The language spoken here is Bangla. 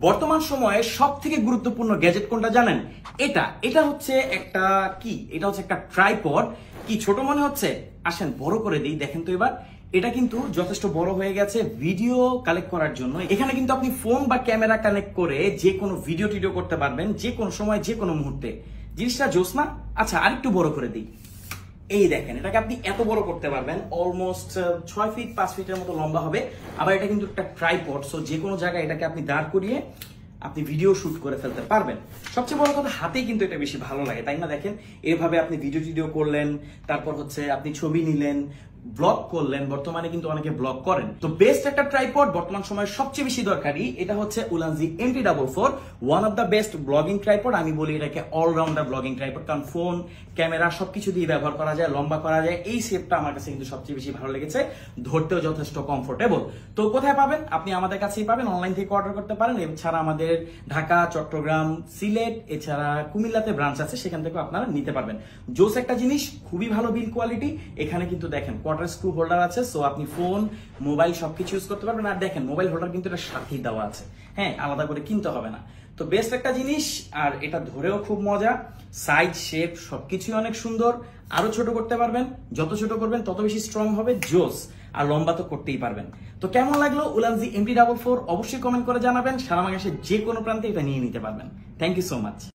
বর্তমান সময়ে সবথেকে গুরুত্বপূর্ণ গ্যাজেট কোনটা জানেন? এটা হচ্ছে একটা কি? এটা হচ্ছে একটা ট্রাইপড। কি ছোট মনে হচ্ছে? আসেন বড় করে দিই, দেখেন তো এবার। এটা কিন্তু যথেষ্ট বড় হয়ে গেছে ভিডিও কালেক্ট করার জন্য। এখানে কিন্তু আপনি ফোন বা ক্যামেরা কানেক্ট করে যে কোনো ভিডিও টিডিও করতে পারবেন, যে কোনো সময় যে কোনো মুহূর্তে। জিনিসটা জোস না? আচ্ছা আরেকটু বড় করে দিই। এই দেখেন, এটাকে আপনি এত বড় করতে পারবেন, অলমোস্ট 6 ফিট 5 ফিটের মতো লম্বা হবে। আবার এটা কিন্তু একটা ট্রাইপড, সো যে কোনো জায়গায় এটাকে আপনি দাঁড় করিয়ে আপনি ভিডিও শুট করে ফেলতে পারবেন। সবচেয়ে বড় কথা, হাতেই কিন্তু এটা বেশি ভালো লাগে, তাই না? দেখেন, এভাবে আপনি ভিডিও টিডিও করলেন, তারপর হচ্ছে আপনি ছবি নিলেন, ব্লগ করলেন। বর্তমানে কিন্তু অনেকে ব্লগ করেন। তো বেস্ট একটা ট্রাইপড বর্তমান সময়ে সবচেয়ে বেশি দরকারি। এটা হচ্ছে Ulanzi MT44, one of the best blogging tripod. আমি বলি এটাকে অলরাউন্ডার ব্লগিং ট্রাইপড, কারণ ফোন ক্যামেরা সবকিছু দিয়ে ব্যবহার করা যায়, লম্বা করা যায়। এই শেপটা আমার কাছে কিন্তু সবচেয়ে বেশি ভালো লেগেছে, ধরতেও যথেষ্ট কমফোর্টেবল। তো কোথায় পাবেন? আপনি আমাদের কাছেই পাবেন, অনলাইন থেকে অর্ডার করতে পারেন। এছাড়া আমাদের ঢাকা, চট্টগ্রাম, সিলেট, এছাড়া কুমিল্লাতে ব্রাঞ্চ আছে, সেখান থেকে আপনারা নিতে পারবেন। জোস একটা জিনিস, খুবই ভালো বিল কোয়ালিটি। এখানে কিন্তু দেখেন কোয়ার্টার স্ক্রু হোল্ডার আছে, সো আপনি ফোন, মোবাইল সবকিছু ইউজ করতে পারবেন। আর দেখেন, মোবাইল হোল্ডার কিন্তু এটা সাথেই দেওয়া আছে, হ্যাঁ, আলাদা করে কিনতে হবে না। তো বেস্ট একটা জিনিস, আর এটা ধরেও খুব মজা। সাইজ, শেপ সবকিছুই অনেক সুন্দর। আরো ছোট করতে পারবেন, যত ছোট করবেন তত বেশি স্ট্রং হবে, জোস। আর লম্বা তো করতেই পারবেন। তো কেমন লাগলো উলানজি MT44? অবশ্যই কমেন্ট করে জানাবেন। সারা বাংলাদেশের যে কোনো প্রান্তে এটা নিয়ে নিতে পারবেন। Thank you so much.